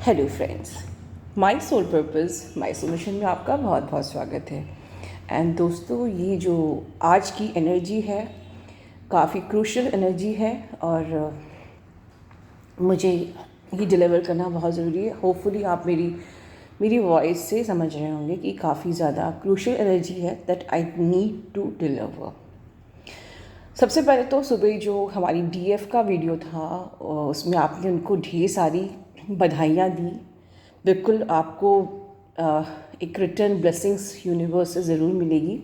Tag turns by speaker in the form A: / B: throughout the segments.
A: Hello friends, my soul purpose my solution में आपका बहुत बहुत स्वागत है। एंड दोस्तों, ये जो आज की एनर्जी है काफ़ी क्रूशल एनर्जी है और मुझे ये डिलीवर करना बहुत ज़रूरी है। होपफुली आप मेरी वॉइस से समझ रहे होंगे कि काफ़ी ज़्यादा क्रूशल एनर्जी है that I need to deliver. सबसे पहले तो सुबह जो हमारी डीएफ का वीडियो था उसमें आपने उनको ढेर सारी बधाइयाँ दी। बिल्कुल आपको एक रिटर्न ब्लेसिंग्स यूनिवर्स से ज़रूर मिलेगी।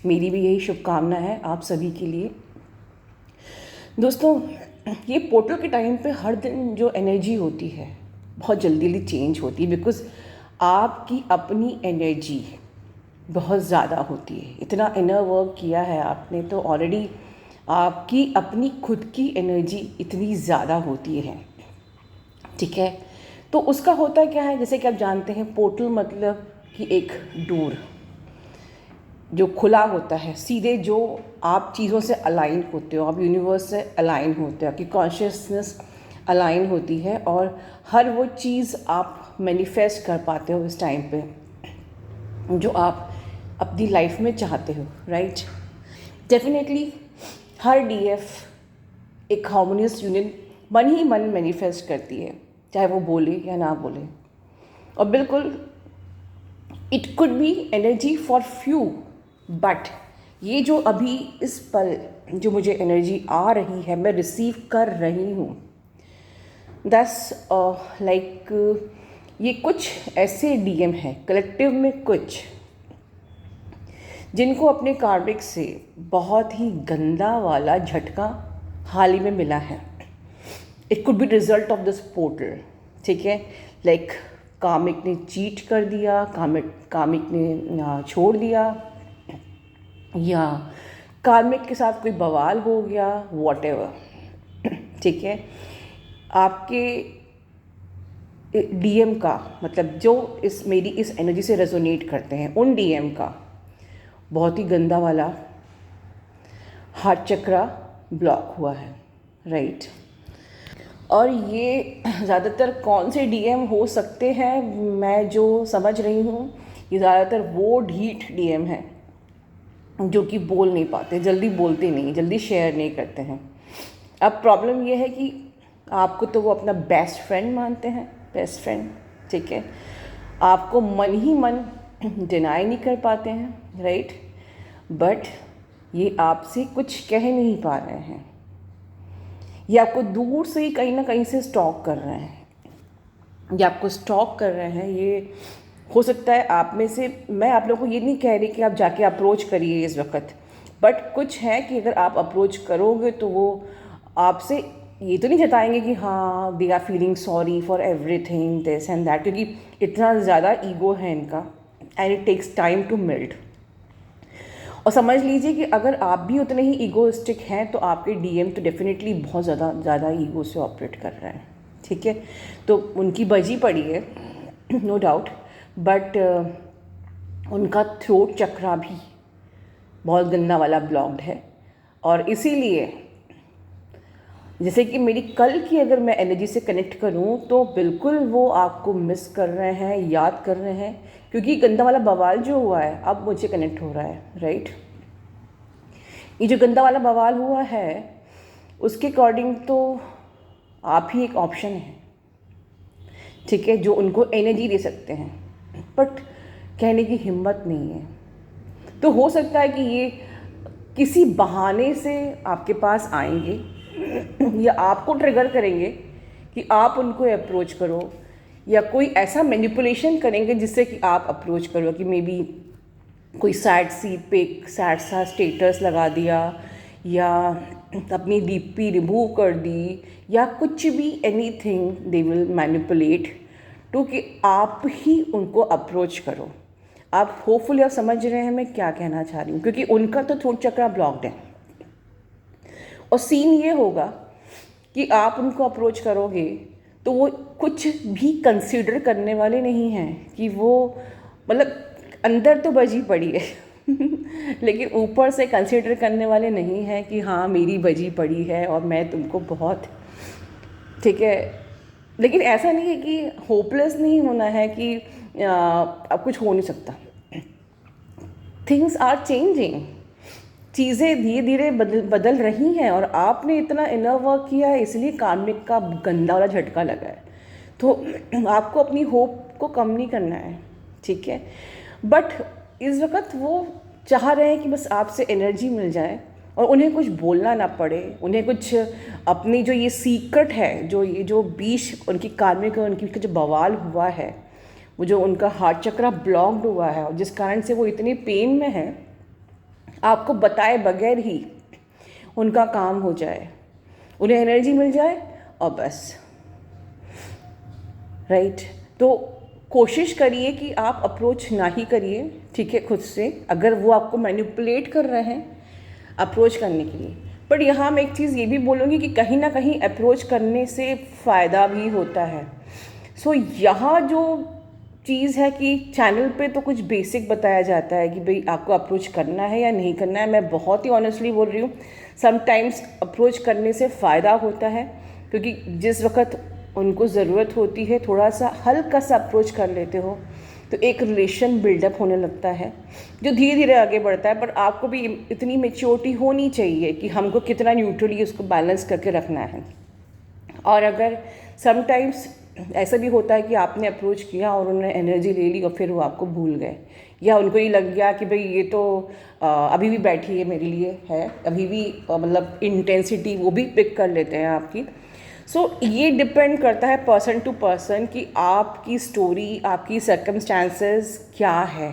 A: मेरी भी यही शुभकामना है आप सभी के लिए। दोस्तों, ये पोर्टल के टाइम पे हर दिन जो एनर्जी होती है बहुत जल्दी चेंज होती है, बिकॉज़ आपकी अपनी एनर्जी बहुत ज़्यादा होती है। इतना इनर वर्क किया है आपने तो ऑलरेडी आपकी अपनी खुद की एनर्जी इतनी ज़्यादा होती है, ठीक है। तो उसका होता क्या है, जैसे कि आप जानते हैं पोर्टल मतलब कि एक डोर जो खुला होता है, सीधे जो आप चीज़ों से अलाइन होते हो, आप यूनिवर्स से अलाइन होते हो, आपकी कॉन्शियसनेस अलाइन होती है और हर वो चीज़ आप मैनिफेस्ट कर पाते हो इस टाइम पे जो आप अपनी लाइफ में चाहते हो, राइट। डेफिनेटली हर डीएफ एक हार्मोनियस यूनियन मन ही मन मैनिफेस्ट करती है, चाहे वो बोले या ना बोले। और बिल्कुल it could be energy for few, but ये जो अभी इस पल जो मुझे एनर्जी आ रही है, मैं रिसीव कर रही हूँ, दैट्स लाइक ये कुछ ऐसे डीएम है कलेक्टिव में कुछ जिनको अपने कार्मिक से बहुत ही गंदा वाला झटका हाल ही में मिला है। It could be result of this portal, ठीक है। लाइक कार्मिक ने चीट कर दिया, कार्मिक ने छोड़ दिया, या कार्मिक के साथ कोई बवाल हो गया, वॉटेवर, ठीक है। आपके डीएम का मतलब जो मेरी इस एनर्जी से रेजोनेट करते हैं, उन डीएम का बहुत ही गंदा वाला हार्ट चक्रा ब्लॉक हुआ है, राइट। और ये ज़्यादातर कौन से डीएम हो सकते हैं, मैं जो समझ रही हूँ ये ज़्यादातर वो ढीठ डीएम हैं जो कि बोल नहीं पाते, जल्दी बोलते नहीं, जल्दी शेयर नहीं करते हैं। अब प्रॉब्लम ये है कि आपको तो वो अपना बेस्ट फ्रेंड मानते हैं, बेस्ट फ्रेंड, ठीक है। आपको मन ही मन डिनाई नहीं कर पाते हैं, राइट। बट ये आपसे कुछ कह नहीं पा रहे हैं, ये आपको दूर से ही कहीं ना कहीं से स्टॉक कर रहे हैं, ये आपको स्टॉक कर रहे हैं। ये हो सकता है आप में से, मैं आप लोगों को ये नहीं कह रही कि आप जाके अप्रोच करिए इस वक्त, बट कुछ है कि अगर आप अप्रोच करोगे तो वो आपसे ये तो नहीं जताएंगे कि हाँ they are feeling sorry for everything this and that, क्योंकि इतना ज़्यादा ईगो है इनका and it takes time to melt. और समझ लीजिए कि अगर आप भी उतने ही ईगोइस्टिक हैं तो आपके डीएम तो डेफिनेटली बहुत ज़्यादा ईगो से ऑपरेट कर रहे हैं, ठीक है। तो उनकी बजी पड़ी है, नो डाउट, बट उनका थ्रोट चक्रा भी बहुत गंदा वाला ब्लॉक्ड है। और इसीलिए जैसे कि मेरी कल की अगर मैं एनर्जी से कनेक्ट करूं तो बिल्कुल वो आपको मिस कर रहे हैं, याद कर रहे हैं, क्योंकि गंदा वाला बवाल जो हुआ है अब मुझे कनेक्ट हो रहा है, राइट। ये जो गंदा वाला बवाल हुआ है उसके अकॉर्डिंग तो आप ही एक ऑप्शन है, ठीक है, जो उनको एनर्जी दे सकते हैं, बट कहने की हिम्मत नहीं है। तो हो सकता है कि ये किसी बहाने से आपके पास आएंगे या आपको ट्रिगर करेंगे कि आप उनको अप्रोच करो, या कोई ऐसा मैनिपुलेशन करेंगे जिससे कि आप अप्रोच करो, कि मे बी कोई सैड सा स्टेटस लगा दिया, या अपनी डीपी रिमूव कर दी, या कुछ भी, anything they will manipulate to कि आप ही उनको अप्रोच करो। आप होपफुली आप समझ रहे हैं मैं क्या कहना चाह रही हूँ, क्योंकि उनका तो थ्रोट चक्रा ब्लॉक्ड है। और सीन ये होगा कि आप उनको अप्रोच करोगे तो वो कुछ भी कंसीडर करने वाले नहीं हैं, कि वो मतलब अंदर तो बजी पड़ी है लेकिन ऊपर से कंसीडर करने वाले नहीं हैं कि हाँ मेरी बजी पड़ी है और मैं तुमको बहुत, ठीक है, लेकिन ऐसा नहीं है कि होपलेस नहीं होना है कि अब कुछ हो नहीं सकता। थिंग्स आर चेंजिंग, चीज़ें धीरे धीरे बदल रही हैं, और आपने इतना इनर वर्क किया है इसलिए कार्मिक का गंदा वाला झटका लगा है। तो आपको अपनी होप को कम नहीं करना है, ठीक है। बट इस वक्त वो चाह रहे हैं कि बस आपसे एनर्जी मिल जाए और उन्हें कुछ बोलना ना पड़े, उन्हें कुछ अपनी जो ये सीक्रेट है, जो बीच उनकी कार्मिक और उनकी जो बवाल हुआ है, वो जो उनका हार्ट चक्रा ब्लॉक्ड हुआ है और जिस कारण से वो इतने पेन में है, आपको बताए बगैर ही उनका काम हो जाए, उन्हें एनर्जी मिल जाए और बस, राइट। तो कोशिश करिए कि आप अप्रोच ना ही करिए, ठीक है, खुद से। अगर वो आपको मैनिपुलेट कर रहे हैं अप्रोच करने के लिए, बट यहाँ मैं एक चीज़ ये भी बोलूँगी कि कहीं ना कहीं अप्रोच करने से फ़ायदा भी होता है। सो यहाँ जो चीज़ है कि चैनल पे तो कुछ बेसिक बताया जाता है कि भाई आपको अप्रोच करना है या नहीं करना है। मैं बहुत ही ऑनेस्टली बोल रही हूँ, समटाइम्स अप्रोच करने से फ़ायदा होता है, क्योंकि जिस वक्त उनको ज़रूरत होती है थोड़ा सा हल्का सा अप्रोच कर लेते हो तो एक रिलेशन बिल्डअप होने लगता है जो धीरे धीरे आगे बढ़ता है। पर आपको भी इतनी मैच्योरिटी होनी चाहिए कि हमको कितना न्यूट्रली उसको बैलेंस करके रखना है। और अगर समटाइम्स ऐसा भी होता है कि आपने अप्रोच किया और उन्होंने एनर्जी ले ली और फिर वो आपको भूल गए, या उनको ये लग गया कि भाई ये तो अभी भी बैठी है मेरे लिए है, अभी भी मतलब इंटेंसिटी वो भी पिक कर लेते हैं आपकी। सो ये डिपेंड करता है पर्सन टू पर्सन कि आपकी स्टोरी, आपकी सर्कमस्टांसेस क्या है।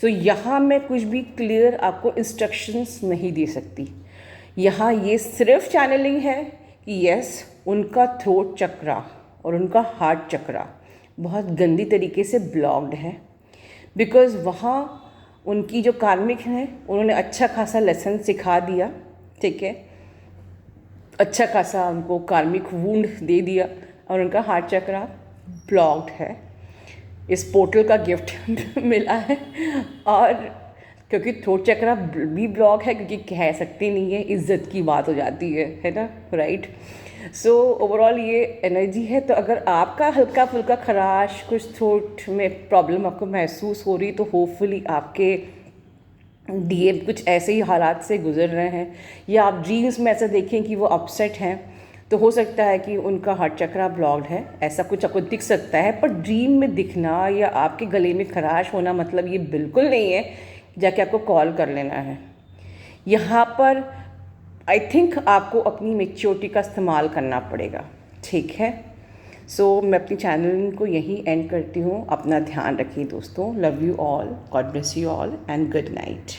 A: सो यहाँ मैं कुछ भी क्लियर आपको इंस्ट्रक्शंस नहीं दे सकती। यहाँ ये सिर्फ चैनलिंग है कि यस, उनका थ्रोट चक्रा और उनका हार्ट चक्रा बहुत गंदी तरीके से ब्लॉक्ड है, बिकॉज़ वहाँ उनकी जो कार्मिक हैं उन्होंने अच्छा खासा लेसन सिखा दिया, ठीक है, अच्छा खासा उनको कार्मिक वूंड दे दिया और उनका हार्ट चक्रा ब्लॉक्ड है। इस पोर्टल का गिफ्ट मिला है। और क्योंकि थ्रोट चक्रा भी ब्लॉक है, क्योंकि कह सकते नहीं है, इज्जत की बात हो जाती है ना, राइट। सो ओवरऑल ये एनर्जी है। तो अगर आपका हल्का फुल्का खराश, कुछ थ्रोट में प्रॉब्लम आपको महसूस हो रही, तो होपफुली आपके डीएम कुछ ऐसे ही हालात से गुजर रहे हैं, या आप ड्रीम्स में ऐसा देखें कि वो अपसेट हैं, तो हो सकता है कि उनका हार्ट चक्रा ब्लॉक्ड है। ऐसा कुछ आपको दिख सकता है, पर ड्रीम में दिखना या आपके गले में खराश होना मतलब ये बिल्कुल नहीं है जाके आपको कॉल कर लेना है। यहाँ पर आई थिंक आपको अपनी मैच्योरिटी का इस्तेमाल करना पड़ेगा, ठीक है। सो मैं अपनी चैनल को यहीं एंड करती हूँ। अपना ध्यान रखिए दोस्तों। Love you all, God bless you all and good night.